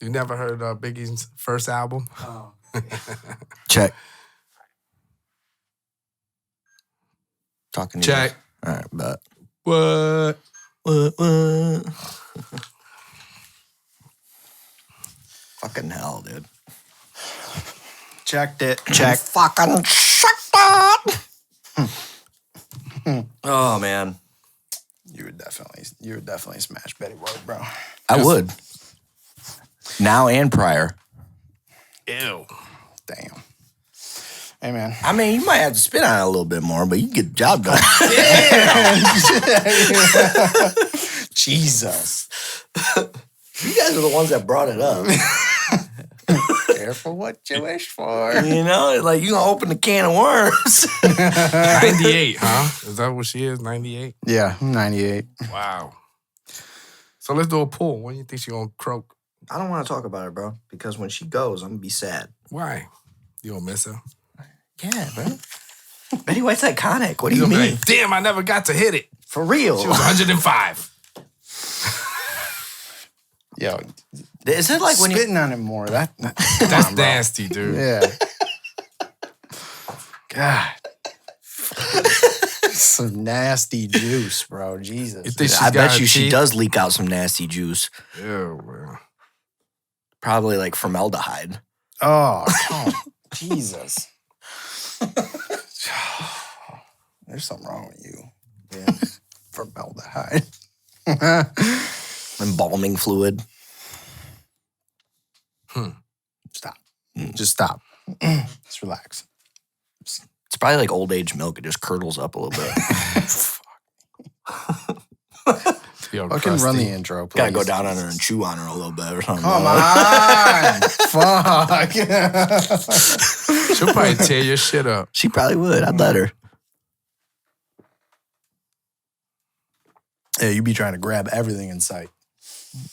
You never heard Biggie's first album? Oh. Check. Talking to Check. You. All right, but. What? Fucking hell, dude. Checked it. Check. Fucking checked it. Oh, man. You would definitely smash Betty White, bro. I would. Now and prior. Ew. Damn. Hey, man. I mean, you might have to spit on it a little bit more, but you can get the job done. Jesus. You guys are the ones that brought it up. Careful what you wish for. You know, like you gonna open the can of worms. 98, huh? Is that what she is? 98? Yeah, I'm 98. Wow. So let's do a poll. When do you think she's gonna croak? I don't want to talk about her, bro, because when she goes, I'm gonna be sad. Why? You gonna miss her? Yeah, bro. Betty White's iconic. What do you You'll be mean? like, damn, I never got to hit it. For real? She was 105. Yo, Is it like when you... spitting on it more? That's Nasty, dude. Yeah. God. Some nasty juice, bro. Jesus. You think she's I got bet a you she teeth? does leak out some nasty juice. Ew, man. Probably like formaldehyde. Oh, Jesus. There's something wrong with you. Yeah. Formaldehyde. Embalming fluid. Stop. Just stop. Just relax. It's probably like old age milk. It just curdles up a little bit. Yo, Fucking crusty. run the intro, please. Gotta go down on her and chew on her a little bit or something. Come on. Fuck. She'll probably tear your shit up. She probably would. I'd let her. Yeah, you be trying to grab everything in sight.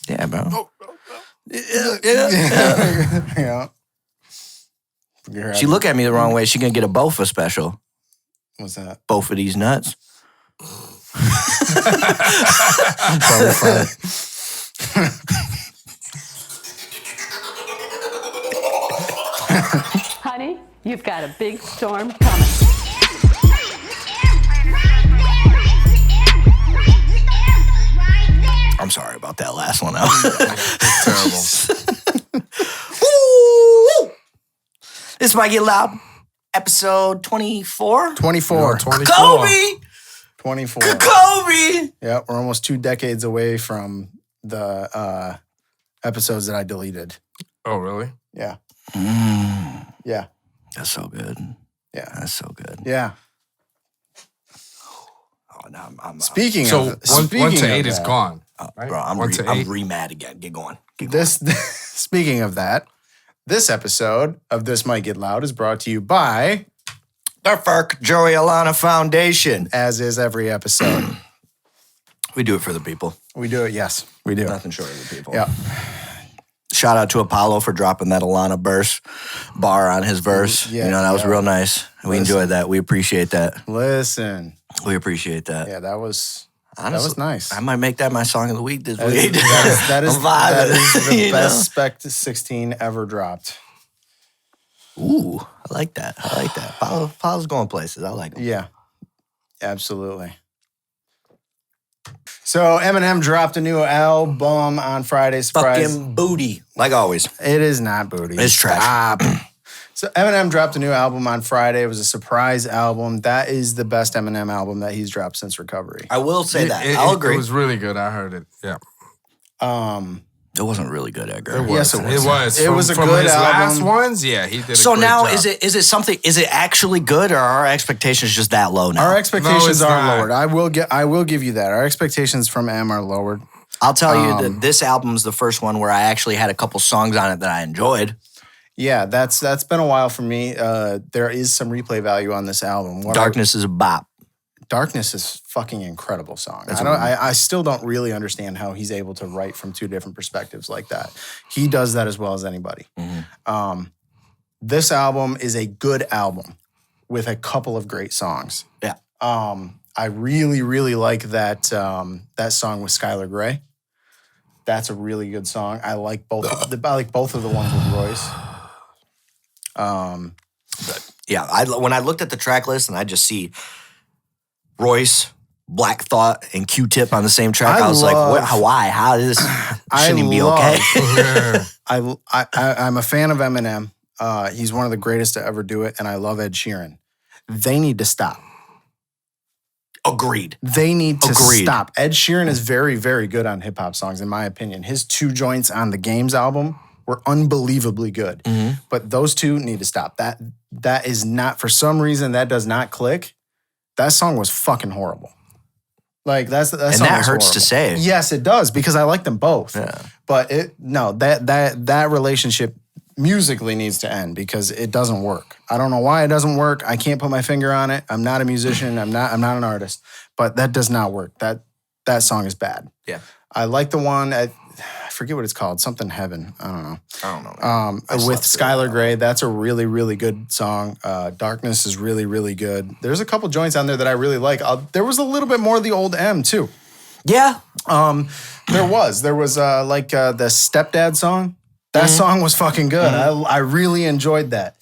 Yeah, bro. Oh, Yeah. She look at me the wrong way. She gonna get a Bofa special. What's that? Both of these nuts. Honey, you've got a big storm coming. I'm sorry about that last one. terrible. Woo! This might get loud. Episode 24. 24. 24. Kobe! 24. Kobe! Yeah, we're almost 2 decades away from the episodes that I deleted. Oh, really? Yeah. Mm, Yeah. that's so good. Yeah. That's so good. Yeah. Oh, now I'm Speaking So of 1 speaking to of 8 is that, gone. bro, right? I'm 1 to 8. re-mad again. Get going. Speaking of that, this episode of This Might Get Loud is brought to you by, The Ferk Joey Alana Foundation. as is every episode. We do it for the people. We do it, yes. We do. Nothing short of the people. Yeah. Shout out to Apollo for dropping that Alana bar on his verse. Yeah, you know, that was yeah. real nice. We enjoyed that. We appreciate that. Listen. We appreciate that. Yeah, that was Honestly, nice. I might make that my song of the week this That week. is I'm vibing, the you best Spec 16 ever dropped. know? Ooh, I like that. Apollo's going places. I like him. Yeah, absolutely. So Eminem dropped a new album on Friday. Surprise! Fucking booty. Like always. It is not booty. It's trash. Stop. So Eminem dropped a new album on Friday. It was a surprise album. That is the best Eminem album that he's dropped since Recovery. I will say that. I'll agree. It was really good. I heard it. Yeah. It wasn't really good, Edgar. It was. Yes, it was. It was. It was a good his last album. ones, yeah, he did a So great now job. is it something? Is it actually good, or are our expectations just that low now? Our No, expectations it's are not. lowered. I will give you that. Our expectations from M are lowered. I'll tell you that this album's the first one where I actually had a couple songs on it that I enjoyed. Yeah, that's been a while for me. There is some replay value on this album. Darkness is a bop. Darkness is fucking incredible song. I still don't really understand how he's able to write from 2 different perspectives like that. He does that as well as anybody. Mm-hmm. This album is a good album with a couple of great songs. Yeah. I really, really like that that song with Skylar Grey. That's a really good song. I like both. I like both of the ones with Royce. Yeah, when I looked at the track list and I just see Royce, Black Thought, and Q-Tip on the same track, I was like, why? How is this? Shouldn't even be okay. I'm a fan of Eminem. He's one of the greatest to ever do it, and I love Ed Sheeran. They need to stop. Agreed. They need to stop. Ed Sheeran is very, very good on hip-hop songs, in my opinion. His 2 joints on the Games album were unbelievably good. But those 2 need to stop. That is not, for some reason, that does not click. That song was fucking horrible. Like, that song and that hurts horrible. to say. Yes, it does, because I like them both. Yeah. But that relationship musically needs to end because it doesn't work. I don't know why it doesn't work. I can't put my finger on it. I'm not a musician. I'm not an artist. But that does not work. That song is bad. Yeah. I like the one I forget what it's called. Something Heaven. I don't know. With Skylar Grey. That's a really, really good song. Darkness is really, really good. There's a couple joints on there that I really like. There was a little bit more of the old M too. Yeah. There was like the Stepdad song. That song was fucking good. I really enjoyed that.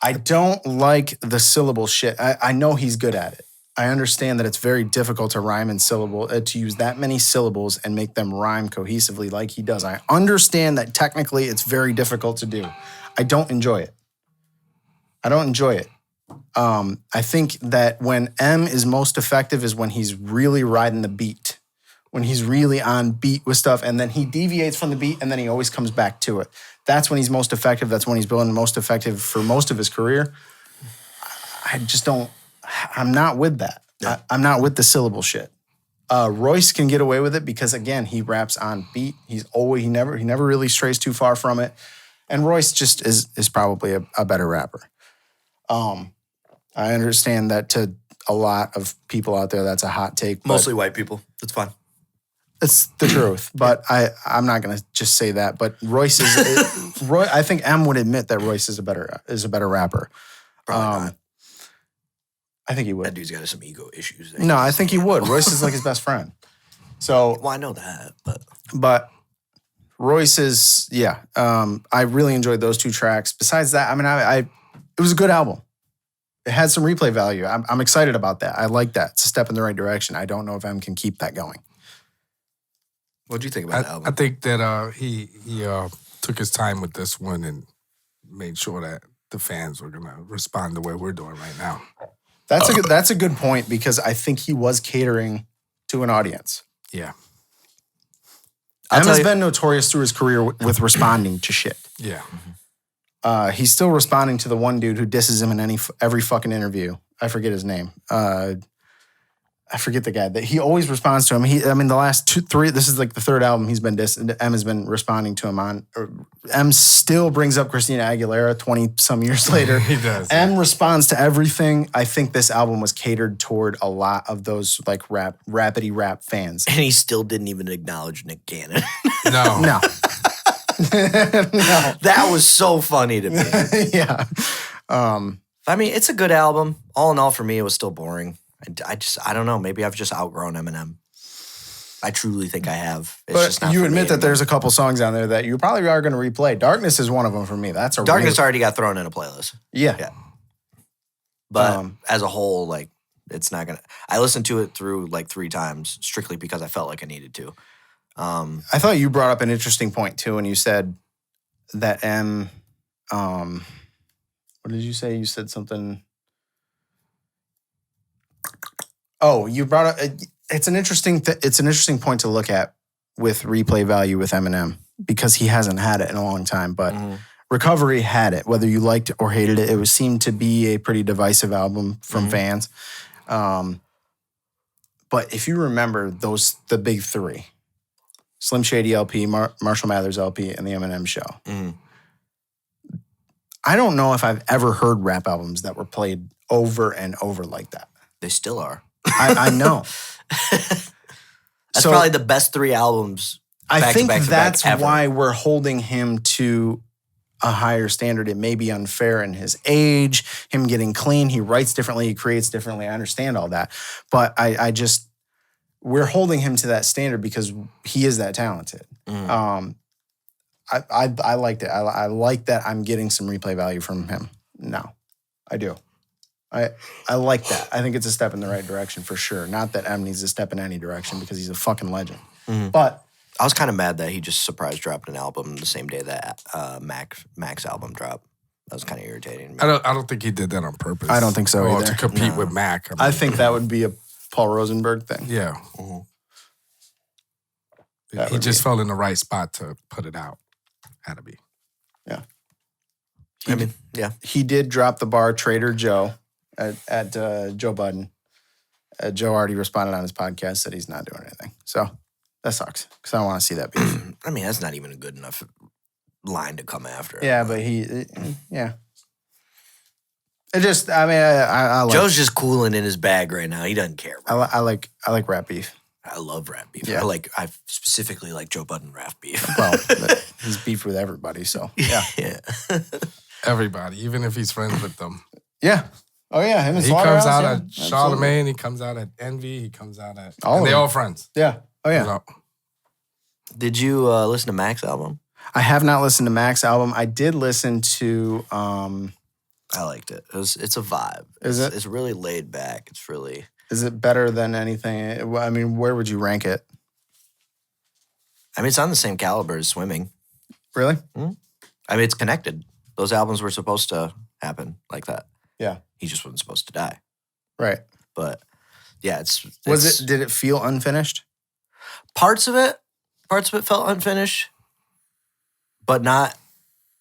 I don't like the syllable shit. I know he's good at it. I understand that it's very difficult to rhyme in syllable, to use that many syllables and make them rhyme cohesively like he does. I understand that technically it's very difficult to do. I don't enjoy it. I think that when M is most effective is when he's really riding the beat. When he's really on beat with stuff, and then he deviates from the beat, and then he always comes back to it. That's when he's most effective. That's when he's been most effective for most of his career. I just don't. I'm not with that. Yeah. I'm not with the syllable shit. Royce can get away with it because again, he raps on beat. He never really strays too far from it. And Royce just is probably a better rapper. I understand that to a lot of people out there, that's a hot take. Mostly white people. That's fine. It's the truth, but I'm not gonna just say that. But Royce is. I think M would admit that Royce is a better rapper. Probably not. I think he would. That dude's got some ego issues. No, I think he would. Royce is like his best friend. So. Well, I know that, but Royce is I really enjoyed those 2 tracks. Besides that, I mean, it was a good album. It had some replay value. I'm excited about that. I like that. It's a step in the right direction. I don't know if M can keep that going. What do you think about the album? I think that he took his time with this one and made sure that the fans were gonna respond the way we're doing right now. That's a good point because I think he was catering to an audience. Yeah. M has been notorious through his career with responding to shit. Yeah. He's still responding to the one dude who disses him in every fucking interview. I forget his name. I forget the guy that he always responds to him. The last 3, this is like the 3rd album he's been M has been responding to him on. M still brings up Christina Aguilera 20 some years later. He does. M responds to everything. I think this album was catered toward a lot of those like rapidy rap fans. And he still didn't even acknowledge Nick Cannon. No. No. That was so funny to me. Yeah. I mean, it's a good album. All in all, for me, it was still boring. I don't know. Maybe I've just outgrown Eminem. I truly think I have. It's just not you for admit me that anymore. there's a couple songs on there that you probably are going to replay. Darkness is one of them for me. That's a Darkness already got thrown in a playlist. Yeah. But as a whole, like, it's not going to... I listened to it through like 3 times strictly because I felt like I needed to. I thought you brought up an interesting point too when you said that M... what did you say? You said something... Oh, you brought up. It's an interesting point to look at with replay value with Eminem because he hasn't had it in a long time. But Recovery had it, whether you liked it or hated it. It seemed to be a pretty divisive album from fans. But if you remember the big 3, Slim Shady LP, Marshall Mathers LP, and the Eminem Show. I don't know if I've ever heard rap albums that were played over and over like that. They still are. I know. That's probably the best 3 albums. I think that's why we're holding him to a higher standard. It may be unfair in his age, him getting clean. He writes differently. He creates differently. I understand all that. But I just, we're holding him to that standard because he is that talented. I liked it. I like that I'm getting some replay value from him now. I do. I like that. I think it's a step in the right direction for sure. Not that M needs to step in any direction because he's a fucking legend. But I was kind of mad that he just surprise dropped an album the same day that Mac's album dropped. That was kind of irritating. I don't think he did that on purpose. I don't think so either. To compete with Mac. I think that would be a Paul Rosenberg thing. Yeah. He just fell in the right spot to put it out. Had to be. Yeah. Yeah. He did drop the bar Trader Joe at Joe Budden. Joe already responded on his podcast, said he's not doing anything. So that sucks because I don't want to see that beef. I mean, that's not even a good enough line to come after. Yeah, but yeah. It just, I mean, I like... Joe's just cooling in his bag right now. He doesn't care. I like rap beef. I love rap beef. Yeah. I specifically like Joe Budden rap beef. Well, he's beef with everybody, so yeah. Yeah. Everybody, even if he's friends with them. Yeah. Oh, yeah. Him and He comes out yeah, at Charlemagne. He comes out at Envy. He comes out at... All of they're them. all friends. Yeah. Oh, yeah. You know? Did you listen to Mac's album? I have not listened to Mac's album. I did listen to... I liked it. It's a vibe. Is it? It's really laid back. It's really... Is it better than anything? I mean, where would you rank it? I mean, it's on the same caliber as Swimming. Really? I mean, it's connected. Those albums were supposed to happen like that. Yeah. He just wasn't supposed to die. Right. But yeah, Did it feel unfinished? Parts of it felt unfinished, but not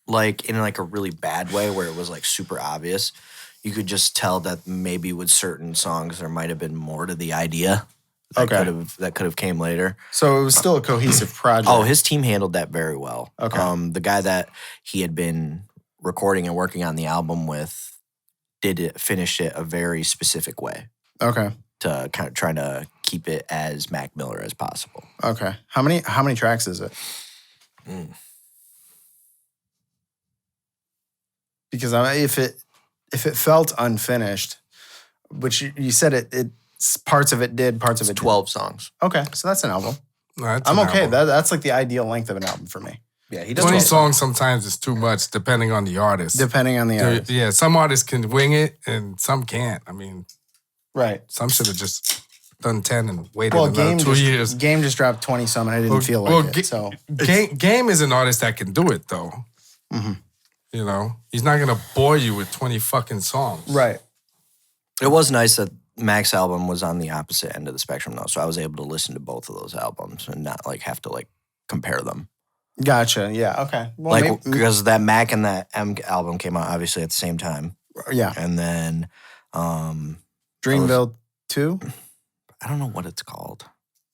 like in like a really bad way where it was like super obvious. You could just tell that maybe with certain songs there might have been more to the idea that could have came later. So it was still a cohesive project. Oh, his team handled that very well. Okay. The guy that he had been recording and working on the album with finished it a very specific way. Okay. To kind of trying to keep it as Mac Miller as possible. Okay. How many tracks is it? Because if it felt unfinished, which you said it's parts of it did, parts of it 12 songs. Okay, so that's an album. No, that's I'm an okay. album. That's like the ideal length of an album for me. Yeah, he does 20 12 songs sometimes is too much, depending on the artist. Depending on the artist. Yeah, some artists can wing it and some can't. I mean, Right. some should have just done 10 and waited another 2 years. Game just dropped 20 some, and I didn't feel like it. So Game is an artist that can do it, though. You know, he's not gonna bore you with 20 fucking songs. right. It was nice that Mac's album was on the opposite end of the spectrum, though, so I was able to listen to both of those albums and not like have to like compare them. Gotcha. Yeah. Okay. Well, Like because that Mac and that M album came out obviously at the same time, yeah. and then Dreamville 2, I don't know what it's called.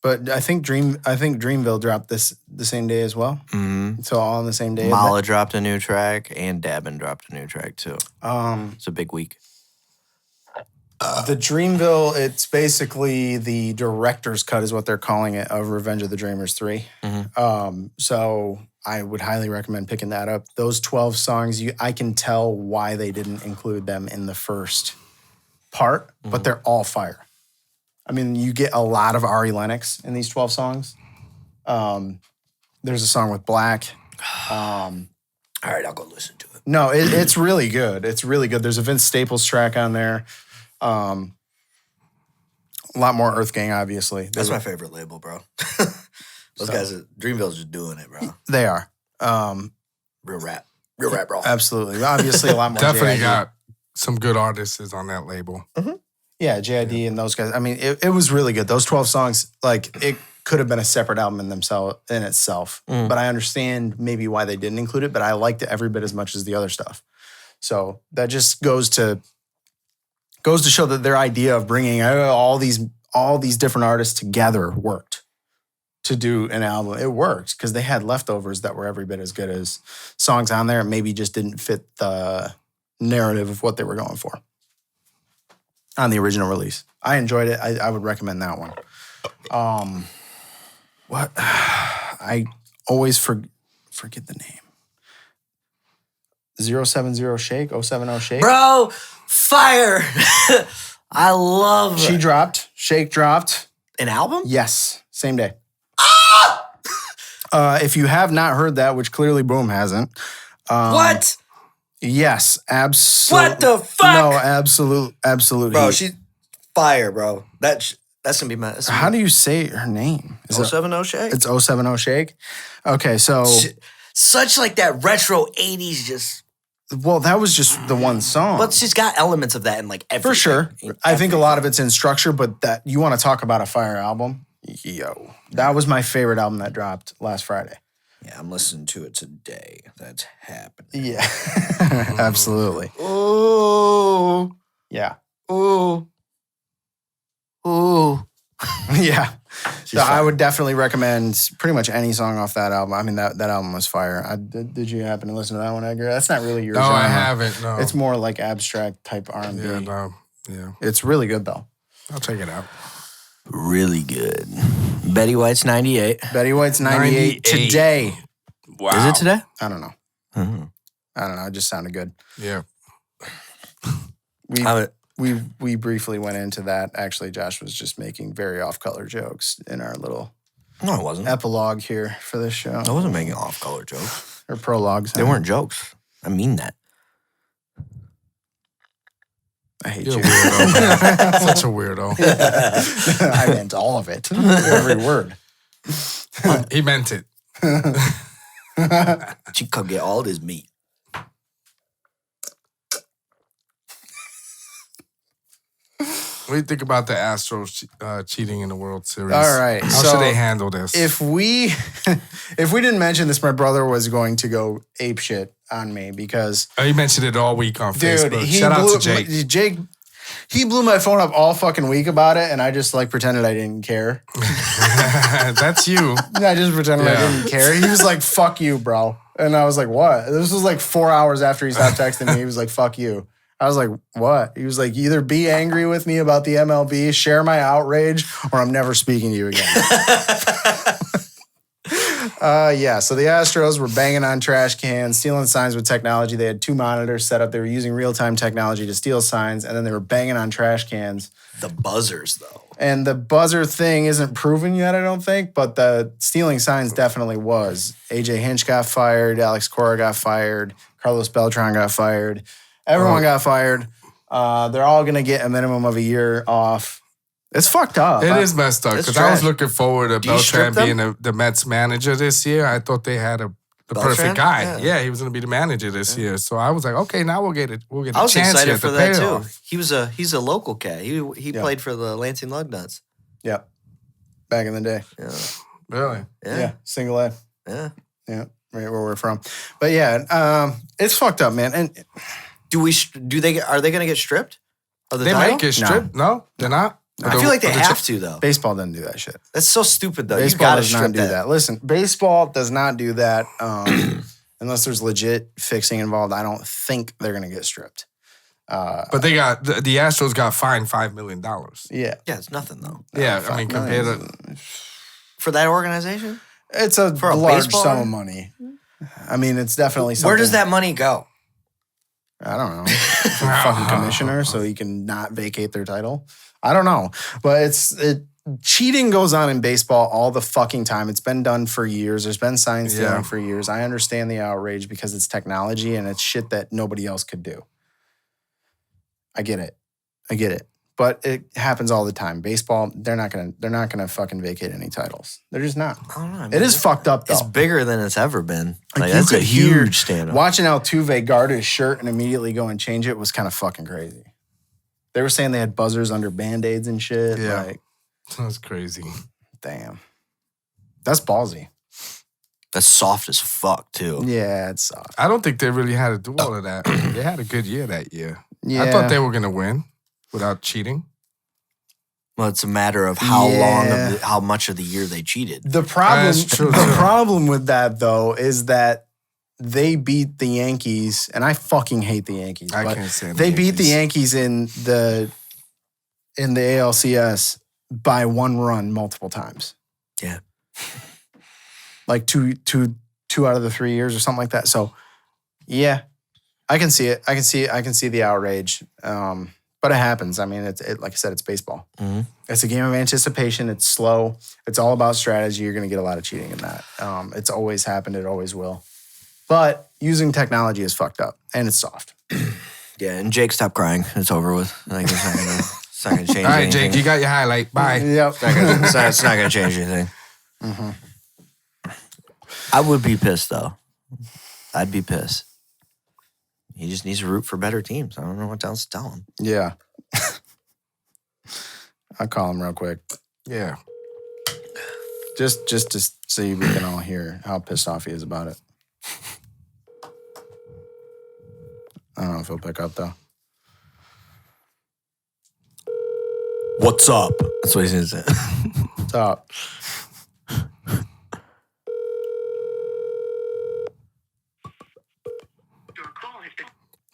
but I think Dreamville dropped the same day as well. Mm-hmm. So all on the same day. Mala dropped a new track and Dabin dropped a new track too. Um, It's a big week. The Dreamville, it's basically the director's cut is what they're calling it of Revenge of the Dreamers 3. So I would highly recommend picking that up. Those 12 songs, I can tell why they didn't include them in the first part, but they're all fire. I mean, you get a lot of Lennox in these 12 songs. There's a song with Black. All right, I'll go listen to it. No, it's really good. It's really good. There's a Vince Staples track on there. A lot more Earth Gang, obviously. That's my favorite label, bro. Those guys, Dreamville's just doing it, bro. They are. Real rap, bro. Absolutely. Obviously, a lot more. Definitely JID. got some good artists on that label. Yeah, JID and those guys. I mean, it was really good. Those 12 songs, like, it could have been a separate album in itself. But I understand maybe why they didn't include it, but I liked it every bit as much as the other stuff. So that just goes to show that their idea of bringing all these different artists together worked to do an album. It worked because they had leftovers that were every bit as good as songs on there. Maybe just didn't fit the narrative of what they were going for on the original release. I enjoyed it. I would recommend that one. What? I always forget the name. 070 Shake, 070 Shake. Bro, fire. I love She dropped. Shake dropped. An album? Yes, same day. If you have not heard that, which clearly BØØM hasn't. What? Yes, absolutely. What the fuck? No, absolute Bro, heat. she's fire, bro. That's gonna be my. How do you say her name? Is it 070 Shake? It's 070 Shake. Okay, so Such like that retro 80s just. well, that was just the one song. But she's got elements of that in like everything. For sure. In I think a everything. lot of it's in structure, but that you want to talk about a fire album? Yo. That was my favorite album that dropped last Friday. Yeah, I'm listening to it today. That's happening. Yeah. Absolutely. Ooh. Yeah. Ooh. Ooh. Yeah. So I fire. would definitely recommend pretty much any song off that album. I mean, that album was fire. Did you happen to listen to that one, Edgar? That's not really your No, genre. I haven't. No. It's more like abstract type R&B. Yeah, no. Yeah. It's really good, though. I'll check it out. Really good. Betty White's 98. Betty White's 98 98. today. Wow. Is it today? I don't know. Mm-hmm. I don't know. It just sounded good. Yeah. We briefly went into that. Actually, Josh was just making very off-color jokes in our little No, it wasn't. epilogue here for this show. I wasn't making off-color jokes. Or prologues. They weren't jokes. I mean that. I hate You're a you. weirdo, man. Such a weirdo. I meant all of it. Every word. He meant it. She could get all this meat. What do you think about the Astros cheating in the World Series? All right, How so should they handle this? If we didn't mention this, my brother was going to go ape shit on me because He mentioned it all week on dude, Facebook. he Shout out blew to Jake. he blew my phone up all fucking week about it, and I just like pretended I didn't care. That's you. I just pretended I Yeah. didn't care. He was like, "Fuck you, bro," and I was like, "What?" This was like 4 hours after he stopped texting me. He was like, "Fuck you." I was like, "What?" He was like, "Either be angry with me about the MLB, share my outrage, or I'm never speaking to you again." Yeah, so the Astros were banging on trash cans, stealing signs with technology. They had 2 monitors set up. They were using real-time technology to steal signs, and then they were banging on trash cans. The buzzers, though. And the buzzer thing isn't proven yet, I don't think, but the stealing signs definitely was. AJ Hinch got fired, Alex Cora got fired, Carlos Beltran got fired. Everyone got fired. They're all going to get a minimum of a year off. It's fucked up. It is messed up It's because I was trash. looking forward to Do you strip Beltran being them? the Mets manager this year. I thought they had the Beltran? perfect guy. Yeah. Yeah, he was going to be the manager this year. So I was like, okay, now we'll get it. We'll get a I was chance here excited at for the that, payoff. too. He's a local cat. He Yeah. played for the Lansing Lugnuts. Yep. Back in the day. Yeah. Really? Yeah. Single A. Yeah. Yeah. Right where we're from. But yeah, it's fucked up, man. And Are they going to get stripped of the They title? might get stripped. No, they're not. I feel like they have to, though. baseball doesn't do that shit. That's so stupid, though. Baseball You got to does not strip do that. Listen, baseball does not do that unless there's legit fixing involved. I don't think they're going to get stripped. But they got the Astros got fined $5 million. Yeah. Yeah, it's nothing, though. Yeah, I mean compared to For that organization? It's a For a large baseball? sum of money. I mean, it's definitely something. Where does that money go? I don't know. To the fucking commissioner so he can not vacate their title. I don't know. But cheating goes on in baseball all the fucking time. It's been done for years. There's been sign stealing Yeah. for years. I understand the outrage because it's technology and it's shit that nobody else could do. I get it. But it happens all the time. Baseball, they're not gonna fucking vacate any titles. They're just not. I don't know. I mean, It is fucked up though. It's bigger than it's ever been. Like, you that's a could hear- huge stand-up. Watching Altuve guard his shirt and immediately go and change it was kind of fucking crazy. They were saying they had buzzers under Band-Aids and shit. Yeah. Like, that's crazy. damn. That's ballsy. That's soft as fuck, too. Yeah, it's soft. I don't think they really had to do all of that. They had a good year that year. Yeah. I thought they were gonna win without cheating. Well, it's a matter of how Yeah. how much of the year they cheated. The problem, That's true, the too. problem with that though is that they beat the Yankees, and I fucking hate the Yankees. I but can't stand They the beat the Yankees. Yankees in the ALCS by 1 run multiple times. Yeah. Like two out of the 3 years or something like that. So yeah, I can see it. I can see the outrage. But it happens. I mean, like I said, it's baseball. It's a game of anticipation. It's slow. It's all about strategy. You're going to get a lot of cheating in that. It's always happened. It always will. But using technology is fucked up, and it's soft. Yeah, and Jake, stop crying. It's over with. Like, it's not gonna change. All right, anything. Jake, you got your highlight. Bye. Yep. It's not gonna change anything. I would be pissed though. I'd be pissed. He just needs to root for better teams. I don't know what else to tell him. Yeah. I'll call him real quick. Yeah. Just to see if we can all hear how pissed off he is about it. I don't know if he'll pick up though. What's up? That's what he's gonna say. What's up?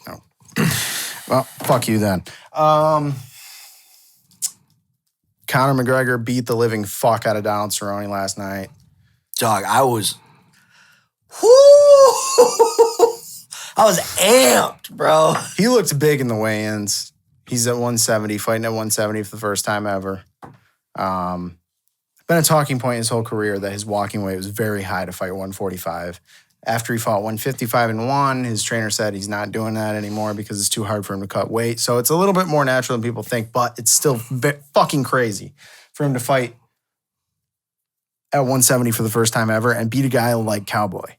No. Well, fuck you then. Conor McGregor beat the living fuck out of Donald Cerrone last night. Dog, I was amped, bro. He looked big in the weigh-ins. He's at 170, fighting at 170 for the first time ever. Been a talking point his whole career that his walking weight was very high to fight 145. After he fought 155 and won, his trainer said he's not doing that anymore because it's too hard for him to cut weight. So it's a little bit more natural than people think, but it's still fucking crazy for him to fight at 170 for the first time ever and beat a guy like Cowboy.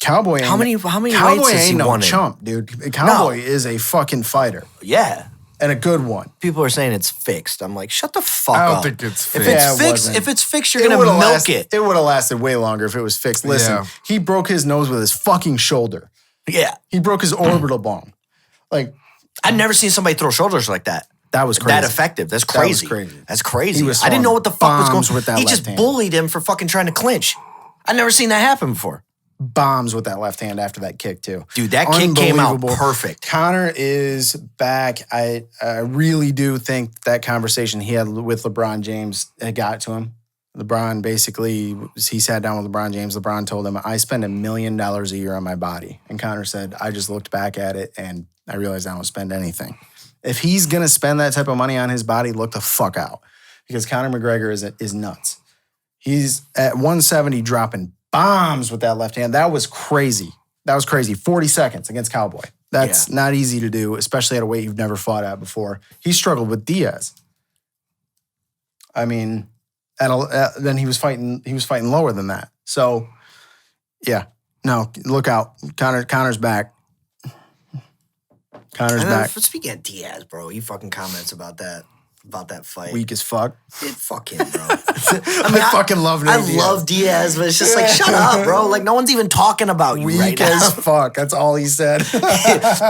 Cowboy How many Cowboy weights has he ain't no won in? chump, dude. Cowboy is a fucking fighter Yeah. and a good one. People are saying it's fixed. I'm like, shut the fuck I up. don't think it's If fixed. it's Yeah, it fixed, wasn't. if it's fixed, you're gonna milk it. It would have lasted way longer if it was fixed. Listen, Yeah. he broke his nose with his fucking shoulder. Yeah. He broke his orbital bone. Like, I've never seen somebody throw shoulders like that. that was crazy. That effective. That's That was crazy. crazy. That's crazy. He was I didn't know what the fuck was bombs going on. with that He left just hand. bullied him for fucking trying to clinch. I've never seen that happen before. Bombs with that left hand after that kick, too. Dude, that kick came out Unbelievable. perfect. Connor is back. I really do think that conversation he had with LeBron James had got to him. LeBron basically, he sat down with LeBron James. LeBron told him, I spend $1 million a year on my body. And Connor said, I just looked back at it and I realized I don't spend anything. If he's going to spend that type of money on his body, look the fuck out. Because Conor McGregor is nuts. He's at 170 dropping bombs with that left hand. That was crazy. 40 seconds against Cowboy. That's not easy to do, especially at a weight you've never fought at before. He struggled with Diaz. I mean, then he was fighting lower than that. So, yeah. No, look out. Connor's back. Connor's back. Speaking of Diaz, bro, he fucking comments about that fight. Weak as fuck. Fuck him, bro. I fucking love I Nate Diaz. love Diaz, but it's just like, shut up, bro. Like, no one's even talking about you right Weak now. as fuck. That's all he said.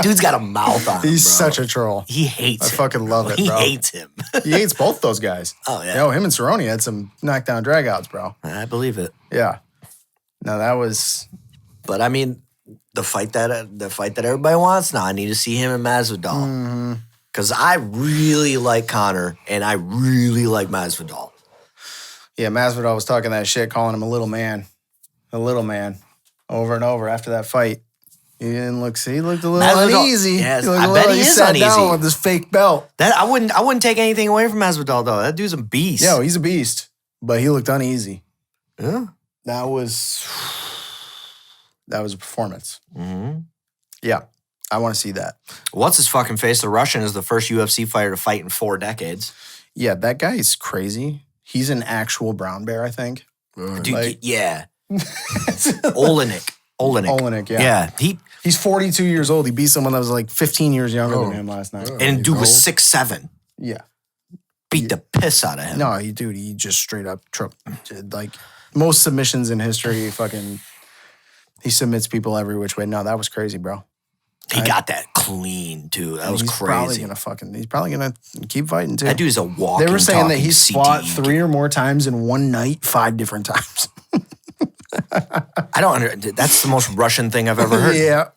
Dude's got a mouth on him, He's bro. such a troll. He hates him. I fucking love it, He bro. hates him. He hates both those guys. Oh, yeah. Yo, him and Cerrone had some knockdown dragouts, bro. I believe it. Yeah. No, that was... But I mean, the fight that everybody wants now, I need to see him and Masvidal. Because I really like Conor and I really like Masvidal. Yeah, Masvidal was talking that shit, calling him a little man. Over and over after that fight. He looked a little Masvidal- uneasy. Yes, He looked I bet he he is sat down uneasy. with his fake belt. That I wouldn't take anything away from Masvidal though. That dude's a beast. Yo, he's a beast. But he looked uneasy. Yeah. That was a performance. Mm-hmm. Yeah, I want to see that. What's his fucking face? The Russian is the first UFC fighter to fight in 4 decades. Yeah, that guy is crazy. He's an actual brown bear, I think. Dude, Like- yeah. Olenek. Olenek, yeah. Yeah. He's 42 years old. He beat someone that was like 15 years younger Oh. than him last night. And dude was old. 6'7". Yeah. Beat the piss out of him. No, he just straight up like most submissions in history, he submits people every which way. No, that was crazy, bro. He got that clean too. That was he's crazy. He's probably gonna keep fighting too. That dude is a walking. They were saying that talking he's CTE. fought 3 or more times in one night, 5 different times. I don't understand. That's the most Russian thing I've ever heard. Yeah.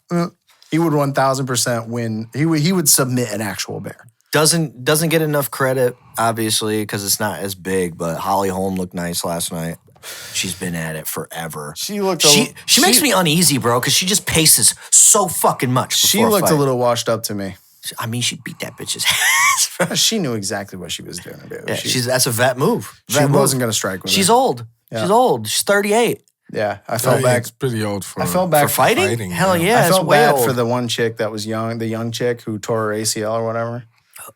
He would 1000% win. He would submit an actual bear. Doesn't get enough credit, obviously, because it's not as big. But Holly Holm looked nice last night. She's been at it forever. She looked. She makes me uneasy, bro, because she just paces so fucking much. She before a looked a fight. little washed up to me. I mean, she beat that bitch's ass. Bro. She knew exactly what she was doing, dude. Yeah, that's a vet move. She wasn't going to strike with She's her. old. Yeah. She's old. She's 38. Yeah, I felt bad. It's pretty old for. I felt bad For fighting? Hell yeah, I it's felt way bad old. for the one chick that was young, the young chick who tore her ACL or whatever.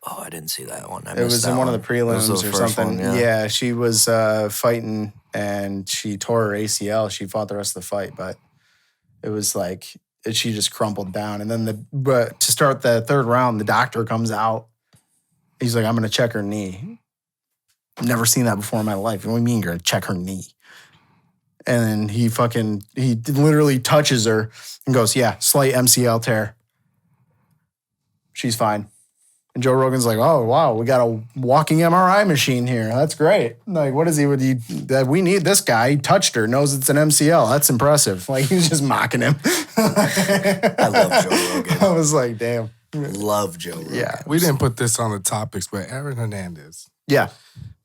Oh, I didn't see that one. It was in one of the prelims or something. Yeah, she was fighting and she tore her ACL. She fought the rest of the fight, but it was like she just crumpled down. And then but to start the third round, the doctor comes out. He's like, "I'm going to check her knee." Never seen that before in my life. What do you mean you're going to check her knee? And then he literally touches her and goes, "Yeah, slight MCL tear. She's fine." And Joe Rogan's like, "Oh, wow, we got a walking MRI machine here. That's great." Like, what is he with you? That we need this guy. He touched her, knows it's an MCL. That's impressive. Like, he was just mocking him. I love Joe Rogan. I was like, damn. Love Joe Rogan. Yeah. We didn't put this on the topics, but Aaron Hernandez. Yeah.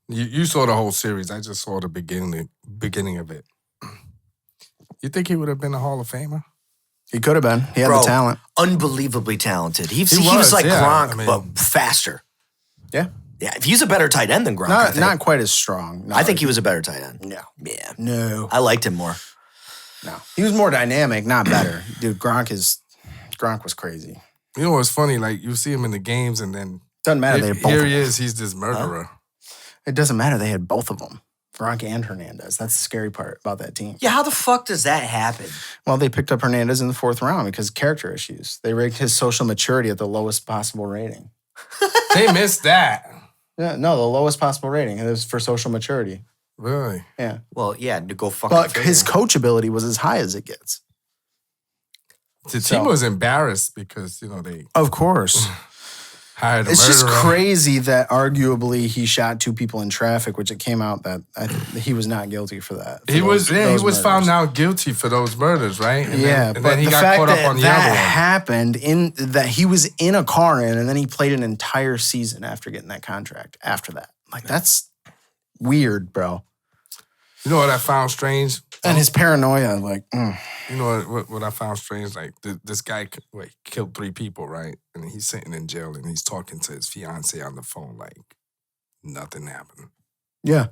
You saw the whole series. I just saw the beginning of it. You think he would have been a Hall of Famer? He could have been. He had Bro, the talent. Unbelievably talented. He was was, like yeah. Gronk, I mean- but faster. Yeah. Yeah, if he's a better tight end than Gronk, I think. Not quite as strong. No, I think he was a better tight end. No. Yeah. No. I liked him more. No. He was more dynamic, not better. Dude, Gronk was crazy. You know what's funny? Like, you see him in the games, and then Doesn't matter. They had both here of he them. is. He's this murderer. It doesn't matter. They had both of them. Gronk and Hernandez. That's the scary part about that team. Yeah, how the fuck does that happen? Well, they picked up Hernandez in the 4th round because of character issues. They ranked his social maturity at the lowest possible rating. They missed that. Yeah, no, the lowest possible rating. It was for social maturity. Really? Yeah. Well, yeah, to go fucking But figure. his coachability was as high as it gets. The So- team was embarrassed because, they Of course. hired a It's just murderer. crazy that arguably he shot 2 people in traffic, which it came out that he was not guilty for that. He was found out guilty for those murders, right? And Yeah, then, but then he the got fact caught that up on the that other one. happened that he was in a car and then he played an entire season after getting that contract. After that, like that's weird, bro. You know what I found strange? And his paranoia, like, You know what I found strange? Like, this guy killed 3 people, right? And he's sitting in jail and he's talking to his fiance on the phone like nothing happened. yeah,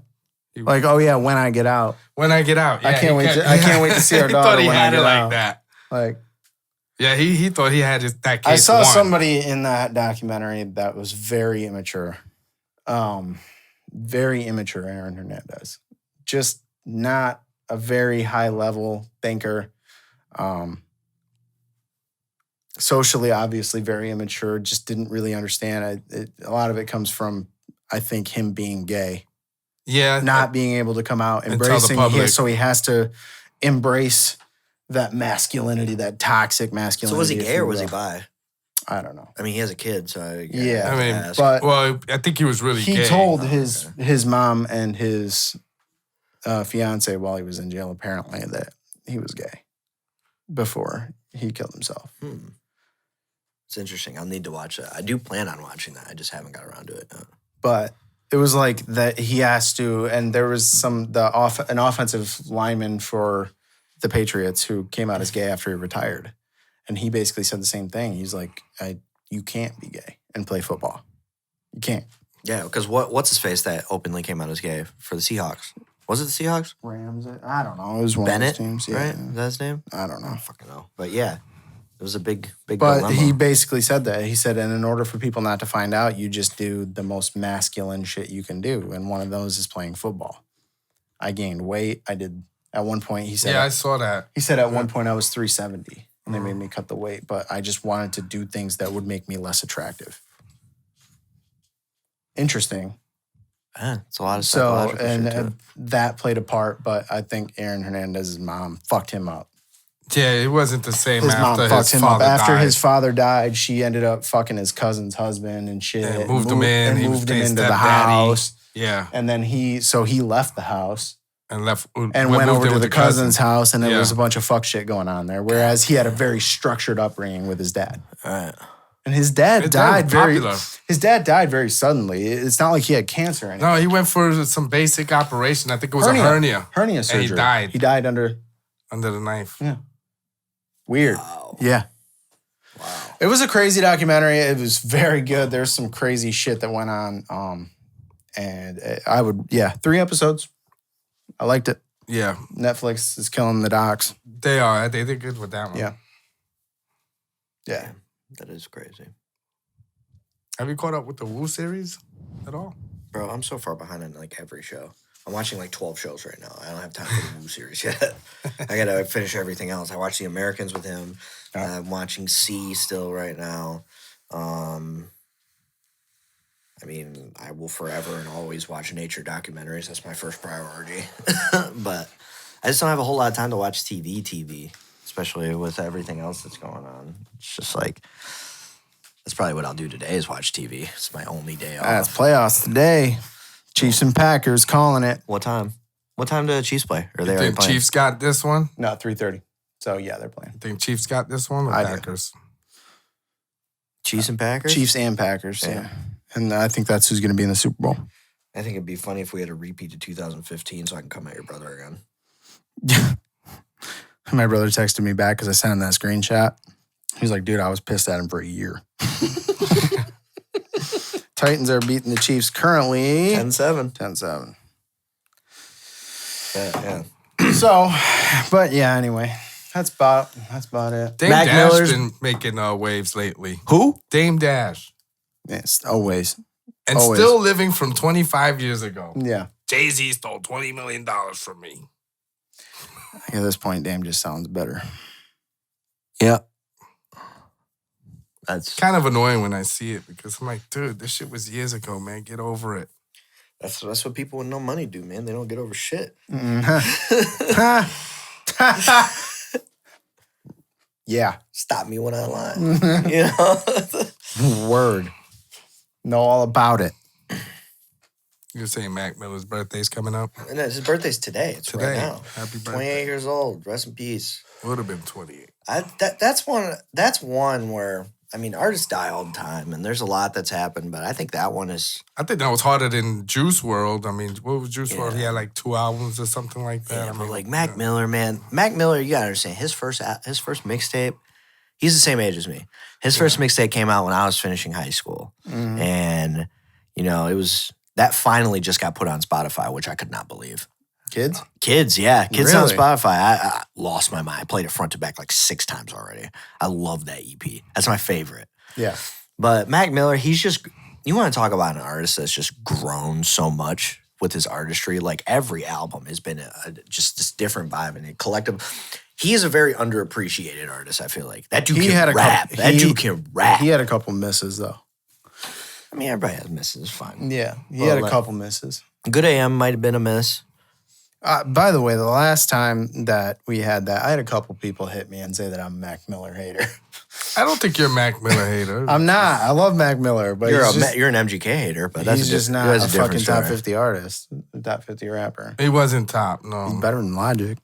like, oh yeah, when I get out, When I get out, I can't wait. I can't wait to see our He daughter thought he when I had get it like out. that. Like, Yeah, he thought he had that case I saw won. somebody in that documentary that was very immature, Aaron Hernandez, just not a very high level thinker. Socially, obviously, very immature. Just didn't really understand. A lot of it comes from, I think, him being gay, Yeah, not being able to come out, And tell the embracing. public. So he has to embrace that masculinity, that toxic masculinity. So was he if gay or you was he will. bi? I don't know. I mean, he has a kid, so Yeah. I mean, ask. But well, I think he was really he gay. told his mom and his fiance while he was in jail, apparently, that he was gay before he killed himself. It's interesting. I'll need to watch that. I do plan on watching that. I just haven't got around to it. But it was like that he has to, and there was an offensive lineman for the Patriots who came out as gay after he retired. And he basically said the same thing. He's like, you can't be gay and play football. You can't. Yeah, because what's his face that openly came out as gay for the Seahawks? Was it the Seahawks? Rams, I don't know. It was one Bennett, of those teams. Yeah. right? Is that his name? I don't I know. don't fucking know. But yeah, it was a big But dilemma. he basically said that. He said, and in order for people not to find out, you just do the most masculine shit you can do. And one of those is playing football. I gained weight. I did, at one point, he said, Yeah, I saw that. he said at one point I was 370 and they made me cut the weight, but I just wanted to do things that would make me less attractive. Interesting. Yeah, it's a lot of So, psychological and shit to it. that played a part, but I think Aaron Hernandez's mom fucked him up. Yeah, it wasn't the same His mom after fucked his him up. father After died. his father died, she ended up fucking his cousin's husband and shit. And moved him in. And He was moved him playing into the stepdaddy. house. Yeah, And then he left the house and left and went over to the cousin's house, and there Yeah. was a bunch of fuck shit going on there. Whereas he had a very structured upbringing with his dad. All right. And his dad His dad died was popular. His dad died very suddenly. It's not like he had cancer or anything. No, he went for some basic operation. I think it was a hernia. Hernia surgery. And he died. He died under. Under the knife. Yeah. Weird. Wow. Yeah. Wow. It was a crazy documentary. It was very good. There's some crazy shit that went on. And I would, 3 episodes. I liked it. Yeah. Netflix is killing the docs. They are. They did good with that one. Yeah. Yeah. That is crazy. Have you caught up with the Wu series at all? Bro, I'm so far behind on like every show. I'm watching like 12 shows right now. I don't have time for the Wu series yet. I gotta finish everything else. I watched The Americans with him. I'm watching C still right now. I mean, I will forever and always watch nature documentaries. That's my first priority. But I just don't have a whole lot of time to watch TV, especially with everything else that's going on. It's just like, that's probably what I'll do today is watch TV. It's my only day off. It's playoffs today. Chiefs and Packers calling it. What time? What time do the Chiefs play? Are they You already think playing? Chiefs got this one? No, 3:30. So, yeah, they're playing. You think Chiefs got this one or I do. Packers? Chiefs and Packers? Chiefs and Packers, Yeah. yeah. And I think that's who's going to be in the Super Bowl. I think it'd be funny if we had a repeat of 2015 so I can come at your brother again. My brother texted me back because I sent him that screenshot. He's like, dude, I was pissed at him for a year. Titans are beating the Chiefs currently 10-7. 10-7. Yeah. So, but yeah, anyway, that's about it. Dame Mac Dash Miller's- been making waves lately. Who? Dame Dash. Yes, always. And Always. still living from 25 years ago. Yeah. Jay-Z stole $20 million from me. At this point, Dame just sounds better. Yeah. That's Kind of annoying when I see it because I'm like, dude, this shit was years ago, man. Get over it. that's what people with no money do, man. They don't get over shit. Yeah. Stop me when I lie. You know? Word. Know all about it. You're saying Mac Miller's birthday's coming up? And his birthday's today. It's Today. right now. Happy birthday. 28 years old. Rest in peace. Would have been 28. That's one where, I mean, artists die all the time, and there's a lot that's happened, but I think that one is. I think that was harder than Juice WRLD. I mean, what was Juice WRLD? Yeah. He had like 2 albums or something like that. Yeah, I but mean, like Mac Miller, man. Mac Miller, you gotta understand, his first mixtape, he's the same age as me. His first mixtape came out when I was finishing high school. And, you know, that finally just got put on Spotify, which I could not believe. Kids? Kids on Really? Spotify. I lost my mind. I played it front to back like 6 times already. I love that EP. That's my favorite. Yeah. But Mac Miller, you want to talk about an artist that's just grown so much with his artistry. Like every album has been just this different vibe and a collective. He is a very underappreciated artist, I feel like. That dude can rap. Dude can rap. He had a couple misses, though. I mean, everybody has misses. It's fine. Yeah. He Well, had a like- couple misses. Good AM might have been a miss. By the way, the last time that we had that, I had a couple people hit me and say that I'm a Mac Miller hater. I don't think you're a Mac Miller hater. I'm not. I love Mac Miller, but You're he's an MGK hater, but that's he's just not that's a different fucking top story. 50 artist, top 50 rapper. He wasn't top, He's no. better than Logic.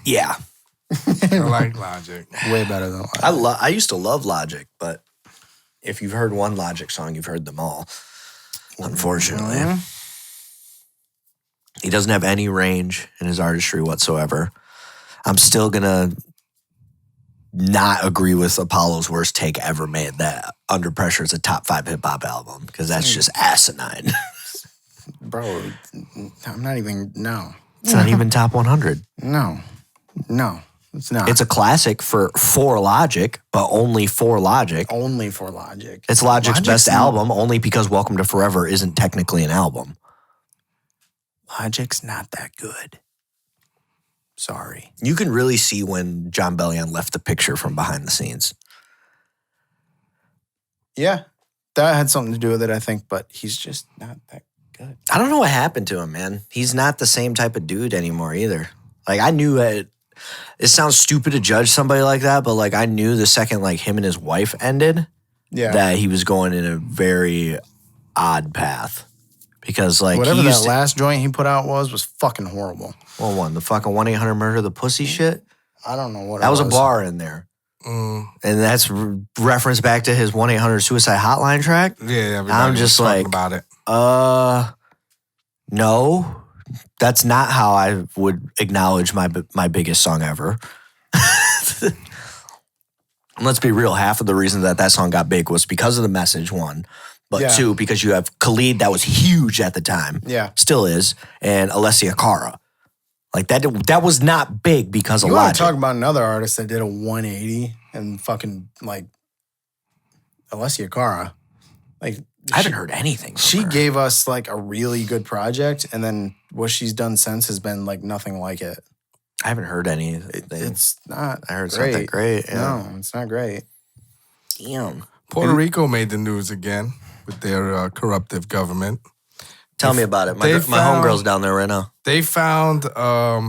Yeah, I like Logic. Way better than Logic. I used to love Logic, but if you've heard one Logic song, you've heard them all. Unfortunately, Mm-hmm. he doesn't have any range in his artistry whatsoever. I'm still gonna not agree with Apollo's worst take ever made that Under Pressure is a top 5 hip hop album because that's just asinine. Bro, I'm not even, no. It's not even top 100. No, it's not. It's a classic for Logic, but only for Logic. only for Logic. It's Logic's best not- album only because Welcome to Forever isn't technically an album. Logic's not that good. Sorry. You can really see when John Bellion left the picture from behind the scenes. Yeah, that had something to do with it, I think, but he's just not that good. I don't know what happened to him, man. He's not the same type of dude anymore either. Like I knew it sounds stupid to judge somebody like that, but like I knew the second like him and his wife ended Yeah. that he was going in a very odd path. Because like Whatever he that used to, last joint he put out was fucking horrible. the fucking 1-800 murder the pussy shit. I don't know what That it was a bar in there. Mm, And that's reference back to his 1-800 suicide hotline track. yeah, everybody I'm was just talking like, about it. No, that's not how I would acknowledge my biggest song ever. And let's be real, half of the reason that song got big was because of the message, one. But Yeah. two, because you have Khalid, that was huge at the time. Yeah. Still is. And Alessia Cara. Like, that was not big because of You want Logic. to talk about another artist that did a 180 and fucking, like, Alessia Cara. Like, I haven't heard anything from She her. gave us, like, a really good project, and then what she's done since has been, like, nothing like it. I haven't heard anything. It's not I heard great. something great. Yeah. No, it's not great. Damn. Puerto Rico made the news again with their corruptive government. Tell me about it. My They homegirl's found- down there right now. They found a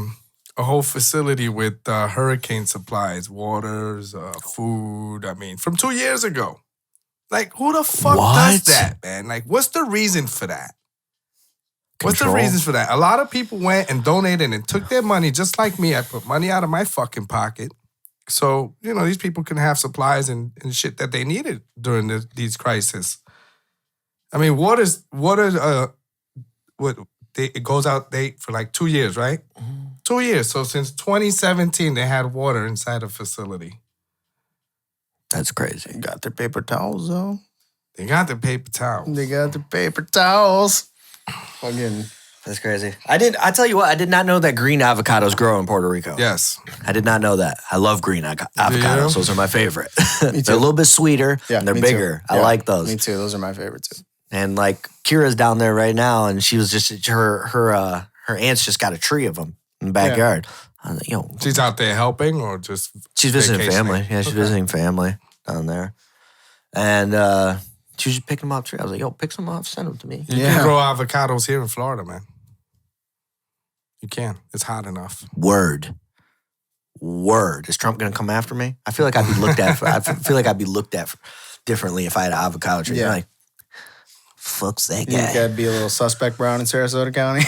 whole facility with hurricane supplies, waters, food. I mean, from 2 years ago. Like, who the fuck does What? that, man? Like, what's the reason for that? What's the Control. reasons for that? A lot of people went and donated and took their money, just like me. I put money out of my fucking pocket. So, these people can have supplies and shit that they needed during these crises. I mean, it goes out date for like 2 years, right? 2 years. So since 2017, they had water inside the facility. That's crazy. They got their paper towels, though. They got the paper towels. They got their paper towels. Fucking. That's crazy. I tell you what, I did not know that green avocados grow in Puerto Rico. Yes. I did not know that. I love green avocados. Those are my favorite. They're a little bit sweeter. Yeah, and they're me bigger. too. I Yeah, like those. Me too. Those are my favorite too. And like Kira's down there right now, and she was just her aunt's just got a tree of them in the backyard. I was like, She's out there helping or just she's visiting vacationing? family. Yeah, she's Okay. visiting family down there, and she was just picking them off tree. I was like, pick some up, send them to me. You can grow avocados here in Florida, man. You can. It's hot enough. Word. Is Trump gonna come after me? I feel like I'd be looked at. I feel like I'd be looked at differently if I had an avocado tree. Yeah. Like, fuck's that You guy? gotta be a little suspect brown in Sarasota County.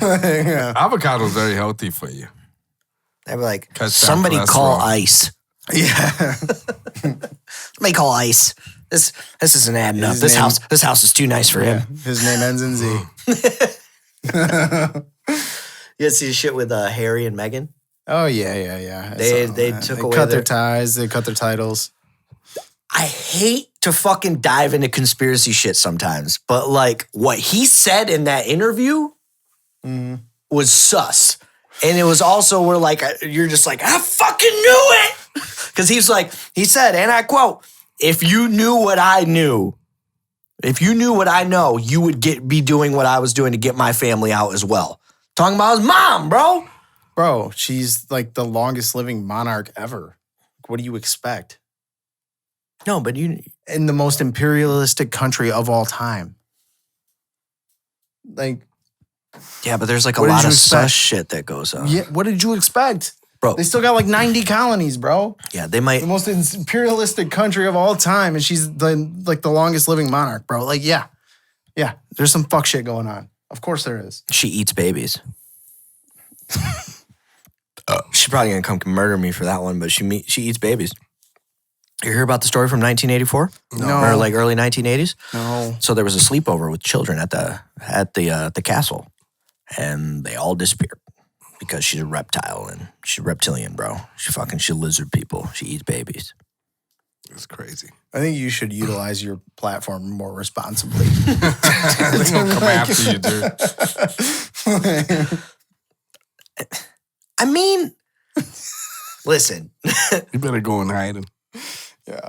Yeah. Avocado is very healthy for you. They'd be like, Cuts down somebody call cholesterol. ICE. Yeah. Somebody call ICE. This isn't adding up. His This name- house is too nice for him. His name ends in Z. You guys see the shit with Harry and Meghan? Oh yeah. I They- saw they that. took They away cut their- their ties. They cut their titles. I hate to fucking dive into conspiracy shit sometimes, but like what he said in that interview was sus. And it was also where like, you're just like, I fucking knew it. Because he said, and I quote, if you knew what I knew, if you knew what I know, you would be doing what I was doing to get my family out as well. Talking about his mom, bro. Bro, she's like the longest living monarch ever. What do you expect? No, but you, In the most imperialistic country of all time. Like, yeah, but there's like a What did lot you of expect? sus shit that goes on. yeah, what did you expect? Bro, They still got like 90 colonies, bro. yeah, they might. The most imperialistic country of all time, and she's the longest living monarch, bro. Like, yeah, there's some fuck shit going on. Of course there is. She eats babies. She's probably gonna come murder me for that one, but she eats babies. You hear about the story from 1984? No. Or like early 1980s? No. So there was a sleepover with children at the castle, and they all disappeared because she's a reptile and she's reptilian, bro. She lizard people. She eats babies. It's crazy. I think you should utilize your platform more responsibly. They're going to come after you, dude. I mean, listen. You better go and hide him.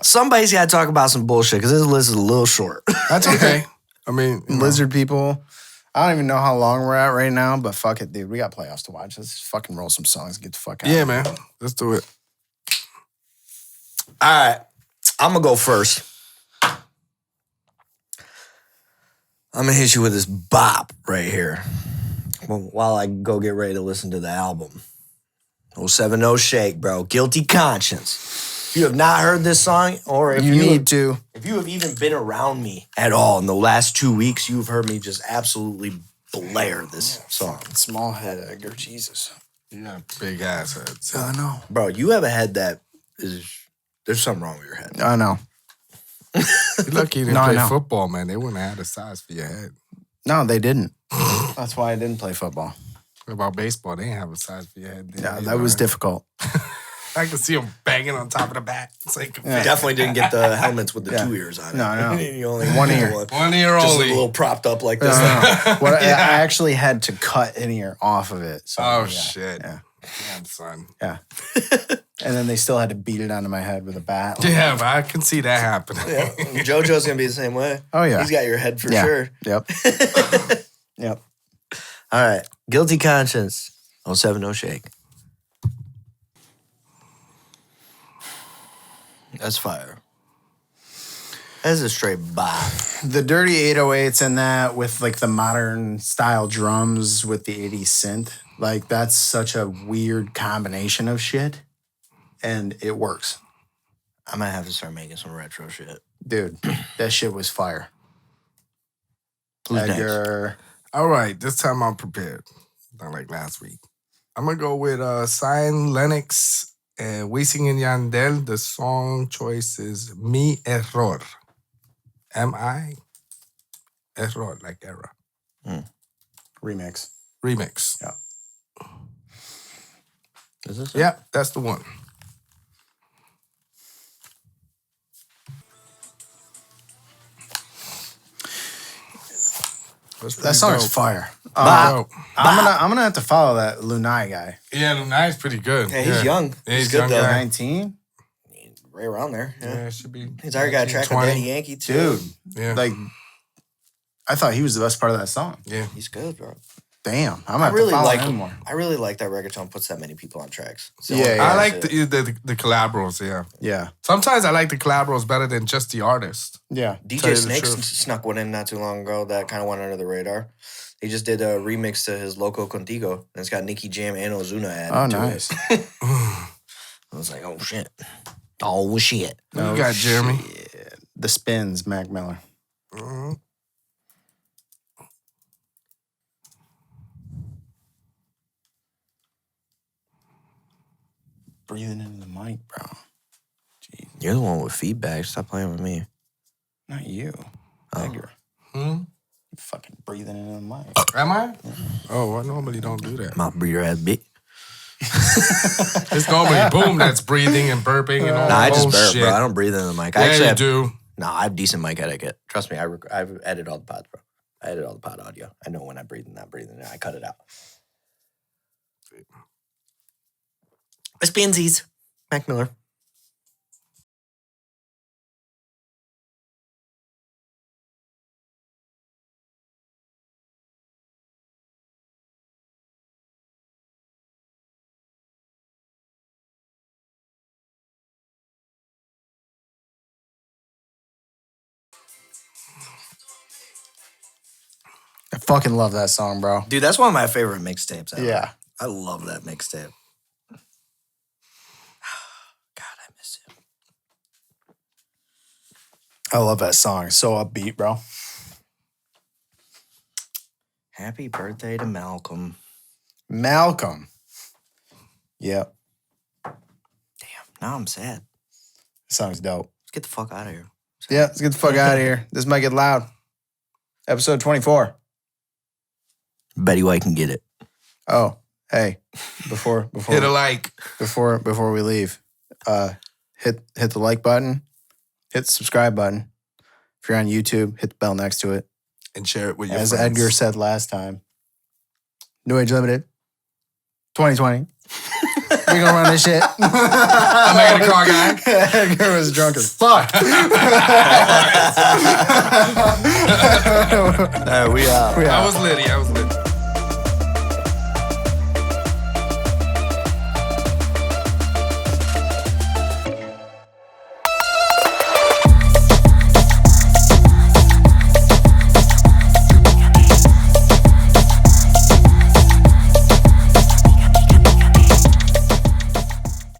Somebody's got to talk about some bullshit because this list is a little short. That's okay. I mean, Lizard people. I don't even know how long we're at right now, but fuck it, dude. We got playoffs to watch. Let's just fucking roll some songs and get the fuck out. Yeah, man. Let's do it. All right. I'm going to go first. I'm going to hit you with this bop right here while I go get ready to listen to the album. 070 Shake, bro. Guilty Conscience. If you have not heard this song, or if You need to. if you have even been around me at all in the last 2 weeks, you've heard me just absolutely blare this song. Small head, Edgar. Jesus. Yeah, big ass heads. I know. Bro, you have a head that is, there's something wrong with your head. I know. You're lucky you didn't No, I play know. football, man. They wouldn't have had a size for your head. No, they didn't. That's why I didn't play football. What about baseball? They didn't have a size for your head. Yeah, that was difficult. I can see them banging on top of the bat. It's like Definitely didn't get the helmets with the Yeah. 2 ears on it. No. You only One had ear. One ear Just only. a little propped up like this. What I actually had to cut an ear off of it. So, Oh, yeah, shit. Yeah. Damn, son. Yeah. And then they still had to beat it onto my head with a bat. Yeah, but I can see that happening. Yeah. JoJo's going to be the same way. Oh, yeah. He's got your head for Yeah. sure. Yep. Yep. All right. Guilty conscience. 07 no shake. That's fire. That's a straight bop. The dirty 808s and that with like the modern style drums with the 80s synth, like that's such a weird combination of shit. And it works. I might have to start making some retro shit. Dude, that shit was fire. Who's next? Edgar. All right, this time I'm prepared. Not like last week. I'm going to go with Sign, Lennox, and Wisin and Yandel. The song choice is Mi Error. M-I? Error, like error. Remix. Remix. Yeah. Is this it? Yeah, that's the one. That song's fire. Dope. I'm gonna have to follow that Lunay guy. Yeah, Lunay's pretty good. Yeah, he's young. Yeah, He's he's good, young though. guy. 19? Right around there. Yeah. Yeah, it should be. He's already got a track 20. with Daddy Yankee, too. Dude, Yeah. like, I thought he was the best part of that song. Yeah. He's good, bro. Damn, I'm I gonna really have to follow like him more. I really like that reggaeton puts that many people on tracks. It's the Yeah, only yeah. I thing like shit. the collabos, yeah. Yeah, Sometimes I like the collabos better than just the artist. yeah. Tell DJ you the Snakes truth. snuck one in not too long ago that kind of went under the radar. He just did a remix to his Loco Contigo, and it's got Nicky Jam and Ozuna added Oh, to nice. it. I was like, oh shit. Oh shit. What you got, Jeremy? The Spins, Mac Miller. Mhm. Breathing into the mic, bro. You're the one with feedback. Stop playing with me. Not you, Oh. Edgar. Hmm? You fucking breathing into the mic. Am I? Oh, I normally don't do that. Mouth breather ass bitch. It's normally boom that's breathing and burping and all Nah, I that just burp, shit. bro. I don't breathe into the mic. I Yeah, actually you have, do. No, I have decent mic etiquette. Trust me, I've edited all the pods, bro. I edit all the pod audio. I know when I breathe and not breathing. I cut it out. Spinsies. Mac Miller. I fucking love that song, bro. Dude, that's one of my favorite mixtapes ever. Yeah. I love that mixtape. God, I miss him. I love that song. It's so upbeat, bro. Happy birthday to Malcolm. Malcolm. Yep. Damn, now I'm sad. This song's dope. Let's get the fuck out of here. Yeah, let's get the fuck out of here. This might get loud. Episode 24. Betty White can get it. Oh, hey. Before Hit a like. before we leave, hit the like button, hit the subscribe button. If you're on YouTube, hit the bell next to it. And share it with your As friends. Edgar said last time, New Age Limited, 2020. We're gonna run this shit. I'm making a car guy. Edgar was drunk as fuck. We out. I was litty.